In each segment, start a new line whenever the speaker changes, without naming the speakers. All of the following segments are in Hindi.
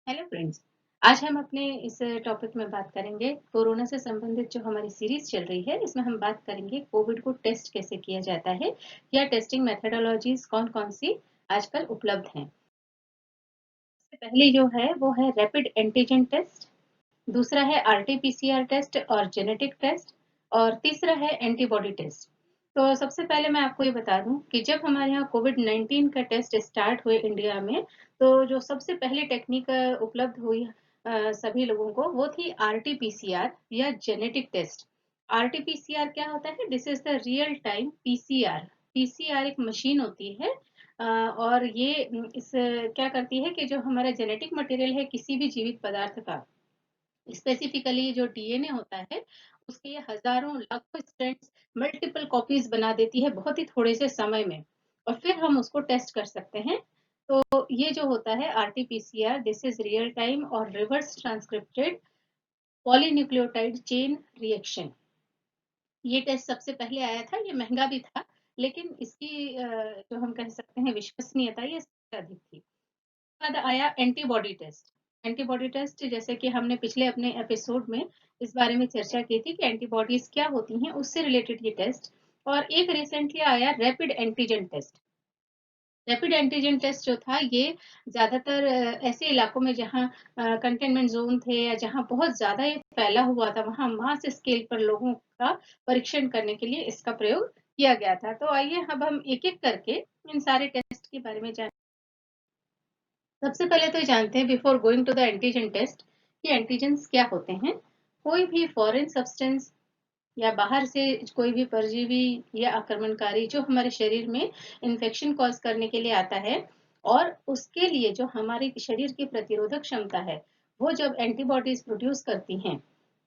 Hello friends. आज हम अपने इस टॉपिक में बात करेंगे कोरोना से संबंधित जो हमारी सीरीज चल रही है। इसमें हम बात करेंगे कोविड को टेस्ट कैसे किया जाता है या टेस्टिंग मेथडोलॉजीज कौन कौन सी आजकल उपलब्ध हैं। सबसे पहली जो है वो है रैपिड एंटीजन टेस्ट, दूसरा है आरटीपीसीआर टेस्ट और जेनेटिक टेस्ट, और तीसरा है एंटीबॉडी टेस्ट। तो सबसे पहले मैं आपको ये बता दूं कि जब हमारे यहाँ कोविड-19 का टेस्ट स्टार्ट हुए इंडिया में, तो जो सबसे पहली टेक्निक उपलब्ध हुई सभी लोगों को वो थी आरटीपीसीआर या जेनेटिक टेस्ट। आरटीपीसीआर क्या होता है? This is the real time PCR. PCR एक मशीन होती है और ये इस क्या करती है कि जो हमारा जेनेटिक मटेरियल है किसी भी जीवित पदार्थ का, स्पेसिफिकली जो डीएनए होता है, उसके ये हजारों लाखों स्ट्रैंड्स मल्टीपल कॉपीज बना देती है बहुत ही थोड़े से समय में, और फिर हम उसको टेस्ट कर सकते हैं। तो ये जो होता है RTPCR, this is real time और reverse transcripted polynucleotide chain reaction. ये टेस्ट सबसे पहले आया था, ये महंगा भी था, लेकिन इसकी जो हम कह सकते हैं विश्वसनीयता ये सबसे अधिक थी। बाद आया एंटीबॉडी टेस्ट। एंटीबॉडी टेस्ट जैसे कि हमने पिछले अपने एपिसोड में इस बारे में चर्चा की थी कि एंटीबॉडीज क्या होती हैं, उससे रिलेटेड ये टेस्ट। और एक रिसेंटली आया rapid antigen test. Rapid antigen test जो था ये ज्यादातर ऐसे इलाकों में जहां कंटेनमेंट जोन थे या जहां बहुत ज्यादा ये फैला हुआ था, वहां मास स्केल पर लोगों का परीक्षण करने के लिए इसका प्रयोग किया गया था। तो आइए अब हम एक एक करके इन सारे टेस्ट के बारे में जान। सबसे पहले तो जानते हैं before going to the antigen test कि एंटीजेंस क्या होते हैं। कोई भी फॉरेन सब्सटेंस या बाहर से कोई भी परजीवी या आक्रमणकारी जो हमारे शरीर में इन्फेक्शन कॉज करने के लिए आता है, और उसके लिए जो हमारे शरीर की प्रतिरोधक क्षमता है वो जब एंटीबॉडीज प्रोड्यूस करती हैं,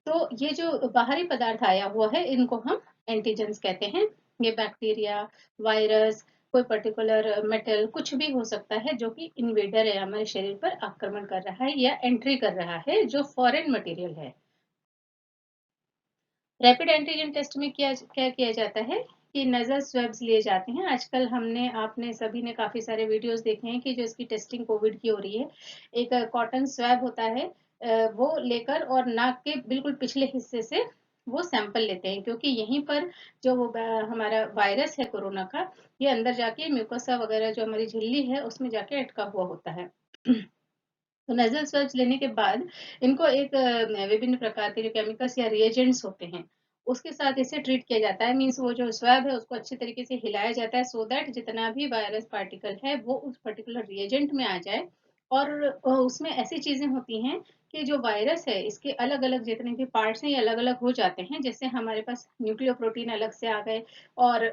तो ये जो बाहरी पदार्थ आया हुआ है इनको हम एंटीजेंस कहते हैं। ये बैक्टीरिया, वायरस, कोई पर्टिकुलर मेटल, कुछ भी हो सकता है जो कि इन्वेडर है, हमारे शरीर पर आक्रमण कर रहा है या एंट्री कर रहा है, जो फॉरेन मटेरियल है। रैपिड एंटीजन टेस्ट में क्या किया जाता है कि नजर स्वेब्स लिए जाते हैं। आजकल हमने आपने सभी ने काफी सारे वीडियोस देखे हैं कि जो इसकी टेस्टिंग कोविड की हो रही है। एक कॉटन स्वेब होता है, वो लेकर और नाक के बिल्कुल पिछले हिस्से से वो सैंपल लेते हैं, क्योंकि यहीं पर जो वो हमारा वायरस है कोरोना का, ये अंदर जाके म्यूकोसा वगैरह जो हमारी झिल्ली है उसमें जाके अटका हुआ होता है। तो नेजल स्वेब्स लेने के बाद इनको एक विभिन्न प्रकार के जो केमिकल्स या रिएजेंट्स होते हैं उसके साथ इसे ट्रीट किया जाता है। मीन्स वो जो स्वैब है उसको अच्छे तरीके से हिलाया जाता है, सो दैट जितना भी वायरस पार्टिकल है वो उस पर्टिकुलर रिएजेंट में आ जाए। और उसमें ऐसी चीजें होती हैं कि जो वायरस है इसके अलग अलग जितने भी पार्ट्स हैं ये अलग अलग हो जाते हैं। जैसे हमारे पास न्यूक्लियो प्रोटीन अलग से आ गए, और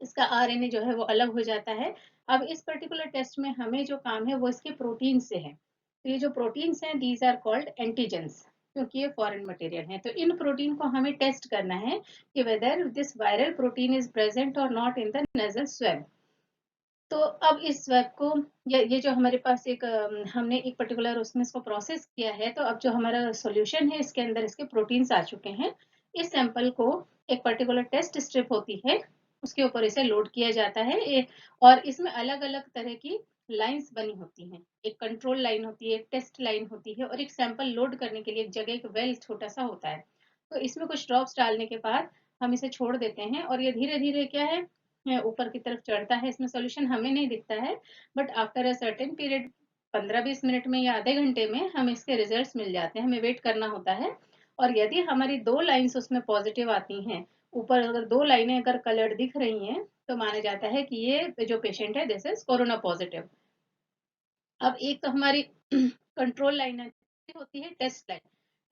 इसका आरएनए जो है वो अलग हो जाता है। अब इस पर्टिकुलर टेस्ट में हमें जो काम है वो इसके प्रोटीन से है। तो ये जो प्रोटीन्स हैं दीज आर कॉल्ड एंटीजेंस, क्योंकि ये फॉरेन मटेरियल है। तो इन प्रोटीन को हमें टेस्ट करना है कि whether this viral protein is present और not in the nasal swab. तो अब इस स्वेब को, ये जो हमारे पास एक हमने एक पर्टिकुलर उसमें इसको प्रोसेस किया है, तो अब जो हमारा सॉल्यूशन है इसके अंदर इसके प्रोटीन्स आ चुके हैं। इस सैंपल को एक पर्टिकुलर टेस्ट स्ट्रिप होती है उसके ऊपर इसे लोड किया जाता है। और इसमें अलग अलग तरह की लाइंस बनी होती हैं। एक कंट्रोल लाइन होती है, एक टेस्ट लाइन होती है, और एक सैंपल लोड करने के लिए एक जगह एक वेल छोटा सा होता है। तो इसमें कुछ ड्रॉप्स डालने के बाद हम इसे छोड़ देते हैं और ये धीरे धीरे क्या है, ऊपर की तरफ चढ़ता है। इसमें सॉल्यूशन हमें नहीं दिखता है, but after a certain period 15-20 minute में या आधे घंटे में हमें इसके रिजल्ट्स मिल जाते हैं। हमें वेट करना होता है। और यदि हमारी दो लाइंस उसमें पॉजिटिव आती हैं, ऊपर अगर दो लाइनें अगर कलर्ड दिख रही हैं, तो माना जाता है कि ये जो पेशेंट है दिस इज कोरोना पॉजिटिव। अब एक तो हमारी कंट्रोल लाइन होती है टेस्ट लाइन।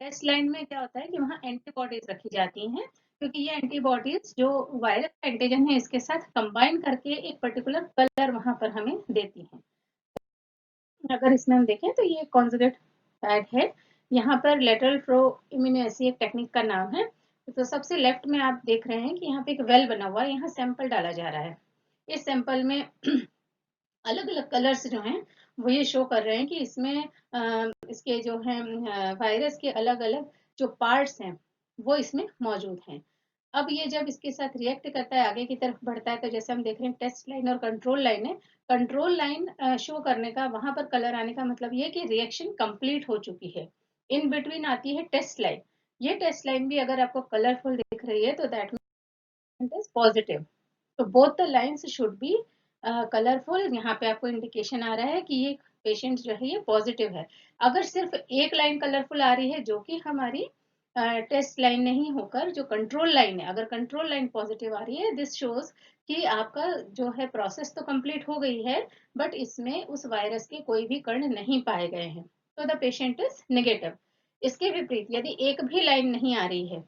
टेस्ट लाइन में क्या होता है कि वहाँ एंटीबॉडीज रखी जाती हैं, क्योंकि ये एंटीबॉडीज जो वायरस एंटीजन है इसके साथ कंबाइन करके एक पर्टिकुलर कलर वहां पर हमें देती हैं। अगर इसमें हम देखें तो ये कॉन्जुगेट पैड है। यहाँ पर लेटरल फ्लो इम्यूनोएसी एक टेक्निक का नाम है। तो सबसे लेफ्ट में आप देख रहे हैं कि यहाँ पे एक वेल बना हुआ है, यहाँ सैंपल डाला जा रहा है। इस सैंपल में अलग अलग कलर्स जो हैं वो ये शो कर रहे हैं कि इसमें इसके जो है वायरस के अलग अलग जो पार्ट्स हैं वो इसमें मौजूद हैं। अब ये जब इसके साथ रिएक्ट करता है, आगे की तरफ बढ़ता है, तो जैसे हम देख रहे हैं टेस्ट लाइन और कंट्रोल लाइन है। कंट्रोल लाइन शो करने का, वहां पर कलर आने का मतलब ये कि रिएक्शन कंप्लीट हो चुकी है। इन बिटवीन आती है टेस्ट लाइन। ये टेस्ट लाइन भी अगर आपको कलरफुल दिख रही है तो दैट मीन्स इज पॉजिटिव। तो both the lines should be colourful. यहाँ पे आपको इंडिकेशन आ रहा है कि ये पेशेंट जो है ये पॉजिटिव है। अगर सिर्फ एक लाइन कलरफुल आ रही है जो कि हमारी टेस्ट लाइन नहीं होकर जो कंट्रोल लाइन है, अगर कंट्रोल लाइन पॉजिटिव आ रही है, दिस शोज कि आपका जो है प्रोसेस तो कंप्लीट हो गई है, बट इसमें उस वायरस के कोई भी कण नहीं पाए गए हैं, तो द पेशेंट इज नेगेटिव। इसके विपरीत यदि एक भी लाइन नहीं आ रही है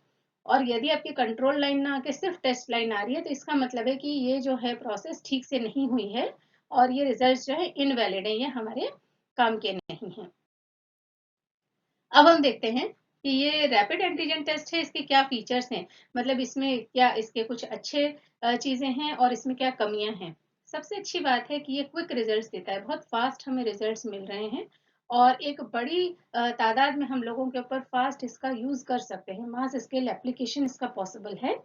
और यदि आपकी कंट्रोल लाइन ना आके सिर्फ टेस्ट लाइन आ रही है, तो इसका मतलब है कि ये जो है प्रोसेस ठीक से नहीं हुई है और ये रिजल्ट जो है इनवैलिड है, ये हमारे काम के नहीं है। अब हम देखते हैं कि ये रैपिड एंटीजन टेस्ट है, इसके क्या फीचर्स हैं, मतलब इसमें क्या इसके कुछ अच्छे चीजें हैं और इसमें क्या कमियां हैं। सबसे अच्छी बात है कि ये क्विक रिजल्ट्स देता है, बहुत फास्ट हमें रिजल्ट्स मिल रहे हैं और एक बड़ी तादाद में हम लोगों के ऊपर फास्ट इसका यूज कर सकते हैं, मास स्केल एप्लीकेशन इसका पॉसिबल है।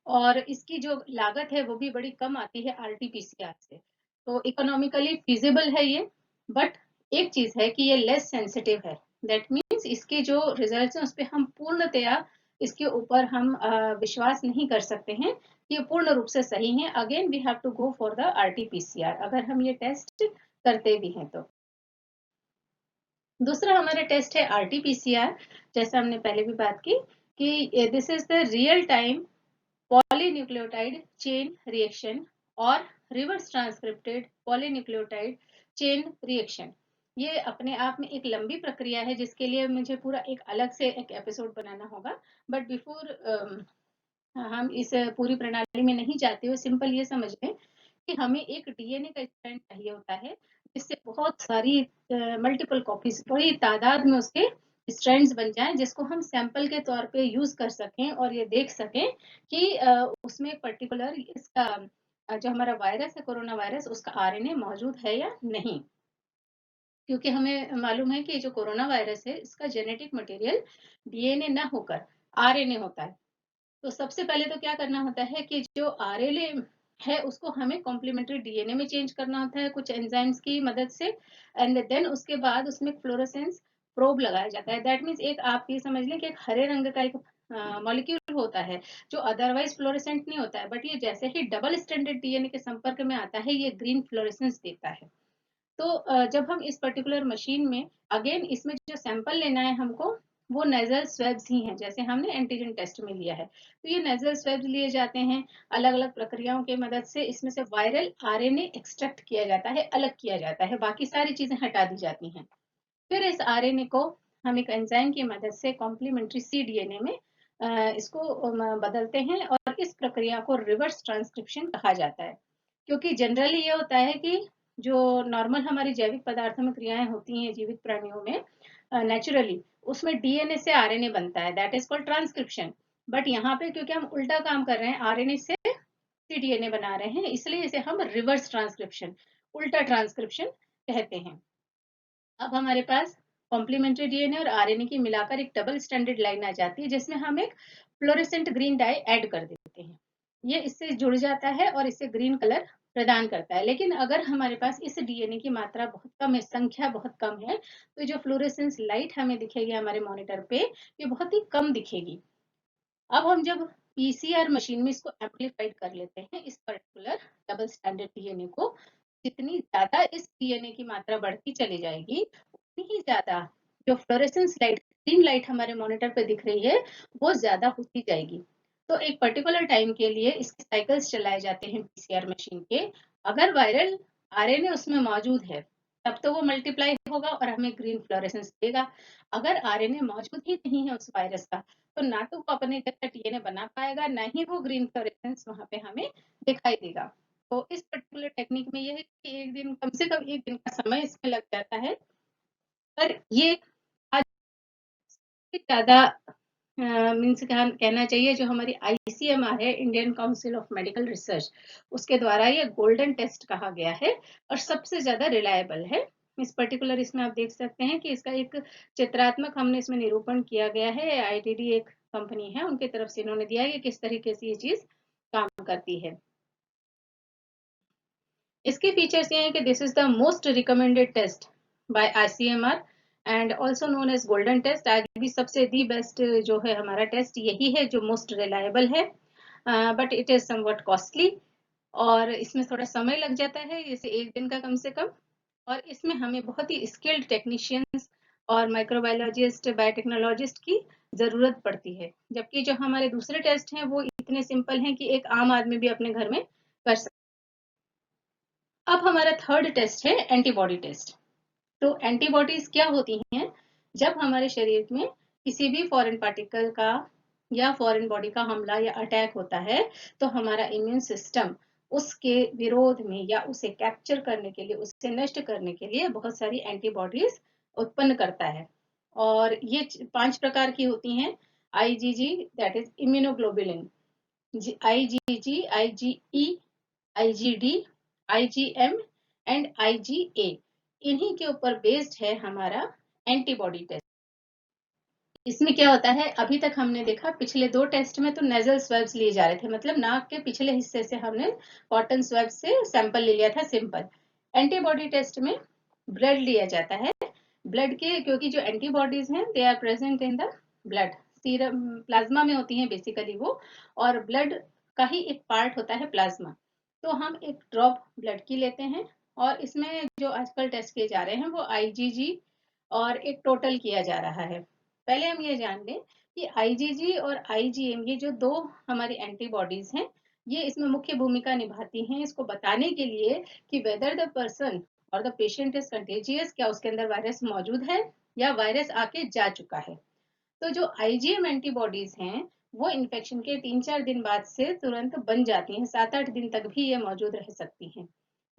और इसकी जो लागत है वो भी बड़ी कम आती है आरटीपीसीआर से, तो इकोनॉमिकली फिजिबल है ये। बट एक चीज है कि ये लेस सेंसिटिव है, दैट मीन्स इसके जो रिजल्ट्स हैं उस पर हम पूर्णतया इसके ऊपर हम विश्वास नहीं कर सकते हैं कि ये पूर्ण रूप से सही है। Again we have to go for the RTPCR अगर हम ये टेस्ट करते भी हैं तो। दूसरा हमारा टेस्ट है आरटीपीसीआर, जैसा हमने पहले भी बात की कि this is the real time polynucleotide chain reaction और reverse transcripted polynucleotide chain reaction. ये अपने आप में एक लंबी प्रक्रिया है जिसके लिए मुझे पूरा एक अलग से एक एपिसोड बनाना होगा। बट बिफोर हम इस पूरी प्रणाली में नहीं जाते हुए सिंपल ये समझ लें कि हमें एक डीएनए का स्ट्रैंड चाहिए होता है जिससे बहुत सारी मल्टीपल कॉपीज, बड़ी तादाद में उसके स्ट्रैंड्स बन जाएं जिसको हम सैंपल के तौर पे यूज कर सकें और ये देख सकें कि उसमें पर्टिकुलर इसका जो हमारा वायरस है कोरोना वायरस उसका आरएनए मौजूद है या नहीं। क्योंकि हमें मालूम है कि जो कोरोना वायरस है इसका जेनेटिक मटेरियल डीएनए ना होकर आरएनए होता है। तो सबसे पहले तो क्या करना होता है कि जो आरएनए है उसको हमें कॉम्प्लीमेंट्री डीएनए में चेंज करना होता है कुछ एंजाइम्स की मदद से, एंड देन उसके बाद उसमें फ्लोरोसेंस प्रोब लगाया जाता है। दैट मीन्स एक आप ये समझ लें कि एक हरे रंग का एक मॉलिक्यूल होता है जो अदरवाइज फ्लोरेसेंट नहीं होता है, बट ये जैसे ही डबल स्टैंडर्ड डीएनए के संपर्क में आता है ये ग्रीन फ्लोरेसेंस देता है। तो जब हम इस पर्टिकुलर मशीन में अगेन इसमें जो सैंपल लेना है हमको वो नेजल स्वेब्स ही हैं जैसे हमने एंटीजन टेस्ट में लिया है। तो ये नेजल स्वेब्स लिए जाते हैं, अलग अलग प्रक्रियाओं की मदद से इसमें से वायरल आरएनए एक्सट्रैक्ट किया जाता है, अलग किया जाता है, बाकी सारी चीजें हटा दी जाती हैं। फिर इस आरएनए को हम एक एंजाइम की मदद से कॉम्प्लीमेंट्री सी डीएनए में इसको बदलते हैं और इस प्रक्रिया को रिवर्स ट्रांसक्रिप्शन कहा जाता है। क्योंकि जनरली ये होता है कि जो नॉर्मल हमारी जैविक पदार्थों में क्रियाएं होती हैं जीवित प्राणियों में नेचुरली उसमें डीएनए से आरएनए बनता है, that is called transcription. But यहाँ पे क्योंकि हम उल्टा काम कर रहे हैं, आरएनए से डीएनए बना रहे हैं, इसलिए इसे हम रिवर्स ट्रांसक्रिप्शन, उल्टा ट्रांसक्रिप्शन कहते हैं। अब हमारे पास कॉम्प्लीमेंट्री डीएनए और आरएनए की मिलाकर एक डबल स्टैंडर्ड लाइन आ जाती है जिसमें हम एक फ्लोरेसेंट ग्रीन डाई ऐड कर देते हैं। ये इससे जुड़ जाता है और इससे ग्रीन कलर प्रदान करता है। लेकिन अगर हमारे पास इस डीएनए की मात्रा बहुत कम है, संख्या बहुत कम है, तो जो फ्लोरेसेंस लाइट हमें दिखेगी हमारे मॉनिटर पे ये बहुत ही कम दिखेगी। अब हम जब पीसीआर मशीन में इसको एम्पलीफाइड कर लेते हैं इस पर्टिकुलर डबल स्टैंडर्ड डीएनए को, जितनी ज्यादा इस डीएनए की मात्रा बढ़ती चली जाएगी उतनी ही ज्यादा जो फ्लोरेसेंस लाइट, ग्रीन लाइट हमारे मॉनिटर पे दिख रही है वो ज्यादा होती जाएगी। तो एक पर्टिकुलर टाइम के लिए इसके साइकिल्स चलाए जाते हैं पीसीआर मशीन के। अगर वायरल आरएनए उसमें मौजूद है तब तो वो मल्टीप्लाई होगा और हमें ग्रीन फ्लोरेसेंस देगा। अगर आरएनए मौजूद ही नहीं है उस वायरस का तो ना तो वो अपने जैसा डीएनए बना पाएगा ना ही वो ग्रीन फ्लोरेसेंस वहां पे हमें दिखाई देगा। तो इस पर्टिकुलर टेक्निक में यह है कि एक दिन कम से कम एक दिन का समय इसमें लग जाता है, पर ये आज से ज्यादा मीन्स कहना चाहिए जो हमारी आईसीएमआर है, Indian council of medical research, उसके द्वारा ये गोल्डन टेस्ट कहा गया है और सबसे ज्यादा रिलायबल है। इस पर्टिकुलर इसमें आप देख सकते हैं कि इसका एक चित्रात्मक हमने इसमें निरूपण किया गया है, आईटीडी एक कंपनी है उनकी तरफ से इन्होंने दिया है कि किस तरीके से ये चीज काम करती है। इसके फीचर्स ये हैं कि this is the most recommended test by ICMR and also known as golden test. आज भी सबसे दी बेस्ट जो है हमारा टेस्ट यही है जो मोस्ट रिलायबल है, but it is somewhat costly और इसमें थोड़ा समय लग जाता है, जैसे एक दिन का कम से कम। और इसमें हमें बहुत ही स्किल्ड टेक्नीशियंस और माइक्रोबायोलॉजिस्ट बायोटेक्नोलॉजिस्ट की जरूरत पड़ती है, जबकि जो हमारे दूसरे टेस्ट हैं वो इतने सिंपल हैं कि एक आम आदमी भी अपने घर में कर सकता है। अब हमारा थर्ड टेस्ट है एंटीबॉडी टेस्ट। तो एंटीबॉडीज क्या होती हैं? जब हमारे शरीर में किसी भी फॉरेन पार्टिकल का या फॉरेन बॉडी का हमला या अटैक होता है तो हमारा इम्यून सिस्टम उसके विरोध में या उसे कैप्चर करने के लिए, उसे नष्ट करने के लिए बहुत सारी एंटीबॉडीज उत्पन्न करता है। और ये 5 प्रकार की होती हैं। IgG that is immunoglobulin, IgG, IgE, IgD, IgM and IgA, इन्हीं के ऊपर बेस्ड है हमारा एंटीबॉडी टेस्ट। इसमें क्या होता है, अभी तक हमने देखा पिछले 2 टेस्ट में तो नेजल स्वेब्स लिए जा रहे थे, मतलब नाक के पिछले हिस्से से हमने कॉटन स्वेब से सैंपल ले लिया था सिंपल। एंटीबॉडी टेस्ट में ब्लड लिया जाता है। ब्लड के, क्योंकि जो एंटीबॉडीज हैं they are present in the blood, serum plasma में होती हैं बेसिकली वो, और ब्लड का ही एक पार्ट होता है प्लाज्मा। तो हम एक ड्रॉप ब्लड की लेते हैं और इसमें जो आजकल टेस्ट किए जा रहे हैं वो आईजीजी और एक टोटल किया जा रहा है। पहले हम ये जान लें कि आईजीजी और आईजीएम ये जो 2 हमारी एंटीबॉडीज हैं ये इसमें मुख्य भूमिका निभाती हैं इसको बताने के लिए कि वेदर द पर्सन और द पेशेंट इज कंटेजियस, क्या उसके अंदर वायरस मौजूद है या वायरस आके जा चुका है। तो जो आईजीएम एंटीबॉडीज हैं वो इन्फेक्शन के 3-4 दिन बाद से तुरंत बन जाती हैं, 7-8 दिन तक भी ये मौजूद रह सकती हैं।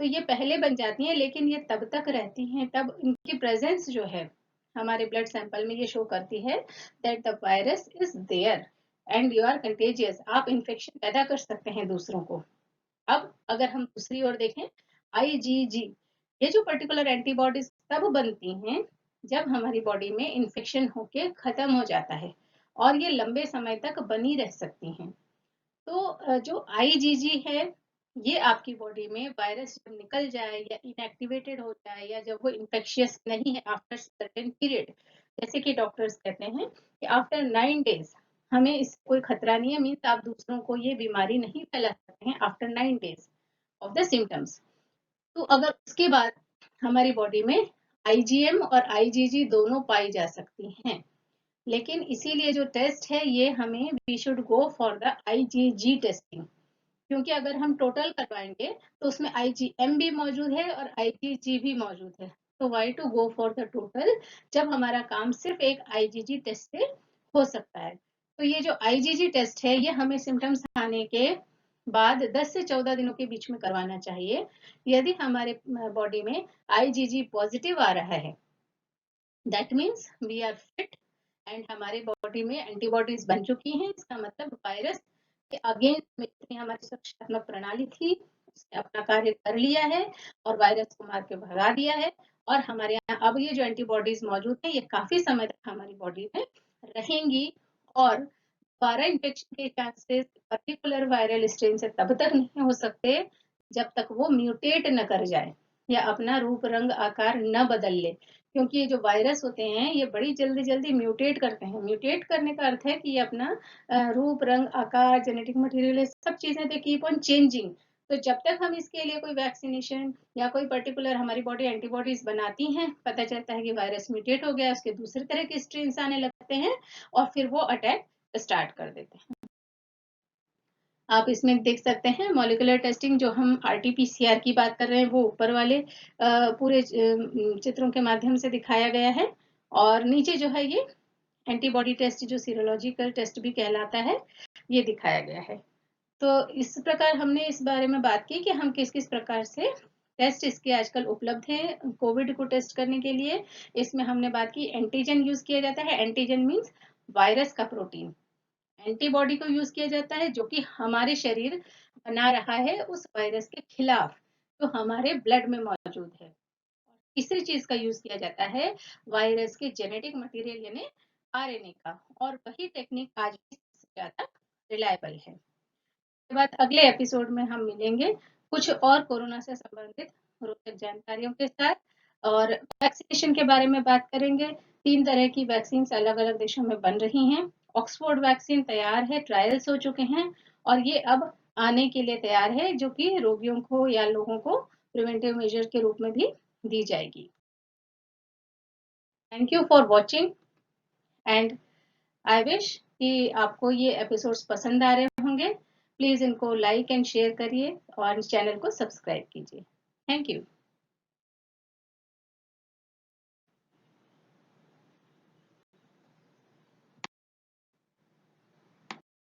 तो ये पहले बन जाती हैं लेकिन ये तब तक रहती हैं, तब इनकी प्रेजेंस जो है हमारे ब्लड सैंपल में ये शो करती है that the virus is there and you are contagious, आप इन्फेक्शन पैदा कर सकते हैं दूसरों को। अब अगर हम दूसरी ओर देखें, आईजीजी, ये जो पर्टिकुलर एंटीबॉडीज तब बनती हैं जब हमारी बॉडी में इन्फेक्शन होके खत्म हो जाता है और ये लंबे समय तक बनी रह सकती हैं। तो जो आईजीजी है ये आपकी बॉडी में वायरस जब निकल जाए या इनएक्टिवेटेड हो जाए या जब वो इन्फेक्शियस नहीं है आफ्टर सर्टेन पीरियड, जैसे कि डॉक्टर्स कहते हैं कि आफ्टर 9 डेज हमें इससे कोई खतरा नहीं है, मीन्स आप दूसरों को ये बीमारी नहीं फैला सकते हैं after 9 days of the symptoms. तो अगर उसके बाद हमारी बॉडी में आईजीएम और आईजीजी दोनों पाई जा सकती हैं, लेकिन इसीलिए जो टेस्ट है ये हमें we should go for the IGG testing, क्योंकि अगर हम टोटल करवाएंगे तो उसमें आईजीएम भी मौजूद है और आईजीजी भी मौजूद है। तो why to go for the total जब हमारा काम सिर्फ एक आईजीजी टेस्ट से हो सकता है। तो ये जो आईजीजी टेस्ट है ये हमें सिम्टम्स आने के बाद 10 से 14 दिनों के बीच में करवाना चाहिए। यदि हमारे बॉडी में आईजीजी पॉजिटिव आ रहा है that means we are fit and हमारे बॉडी में एंटीबॉडीज बन चुकी हैं, इसका मतलब वायरस के अगेंस्ट में जितनी हमारी सुरक्षात्मक प्रणाली थी उसने अपना कार्य कर लिया है और वायरस को मार के भगा दिया है। और हमारे यहाँ अब ये जो एंटीबॉडीज मौजूद है ये काफी समय तक हमारी बॉडी में रहेंगी और दोबारा इन्फेक्शन के चांसेस पर्टिकुलर वायरल स्ट्रेन से तब तक नहीं हो सकते जब तक वो म्यूटेट न कर जाए या अपना रूप रंग आकार न बदल ले, क्योंकि ये जो वायरस होते हैं ये बड़ी जल्दी जल्दी म्यूटेट करते हैं। म्यूटेट करने का अर्थ है कि ये अपना रूप रंग आकार जेनेटिक मटेरियल सब चीजें दे कीप ऑन चेंजिंग। तो जब तक हम इसके लिए कोई वैक्सीनेशन या कोई पर्टिकुलर हमारी बॉडी एंटीबॉडीज बनाती हैं, पता चलता है कि वायरस म्यूटेट हो गया, उसके दूसरे तरह के स्ट्रेन आने लगते हैं और फिर वो अटैक स्टार्ट कर देते हैं। आप इसमें देख सकते हैं मॉलिक्यूलर टेस्टिंग, जो हम आरटीपीसीआर की बात कर रहे हैं वो ऊपर वाले पूरे चित्रों के माध्यम से दिखाया गया है और नीचे जो है ये एंटीबॉडी टेस्ट जो सीरोलॉजिकल टेस्ट भी कहलाता है ये दिखाया गया है। तो इस प्रकार हमने इस बारे में बात की कि हम किस किस प्रकार से टेस्ट इसके आजकल उपलब्ध हैं कोविड को टेस्ट करने के लिए। इसमें हमने बात की एंटीजन यूज किया जाता है, एंटीजन मीन्स वायरस का प्रोटीन। एंटीबॉडी को यूज किया जाता है जो कि हमारे शरीर बना रहा है उस वायरस के खिलाफ जो हमारे ब्लड में मौजूद है। तीसरी चीज का यूज किया जाता है वायरस के जेनेटिक मटेरियल यानी आरएनए का, और वही टेक्निक आज भी सबसे ज्यादा रिलायबल है। इसके बाद अगले एपिसोड में हम मिलेंगे कुछ और कोरोना से संबंधित रोचक जानकारियों के साथ, और वैक्सीनेशन के बारे में बात करेंगे। 3 तरह की वैक्सीन अलग अलग देशों में बन रही हैं। ऑक्सफोर्ड वैक्सीन तैयार है, ट्रायल्स हो चुके हैं, और ये अब आने के लिए तैयार है, जो कि रोगियों को या लोगों को प्रिवेंटिव मेजर के रूप में भी दी जाएगी। Thank you for watching, and I wish कि आपको ये एपिसोड्स पसंद आ रहे होंगे। प्लीज इनको लाइक एंड शेयर करिए और चैनल को सब्सक्राइब कीजिए। Thank you.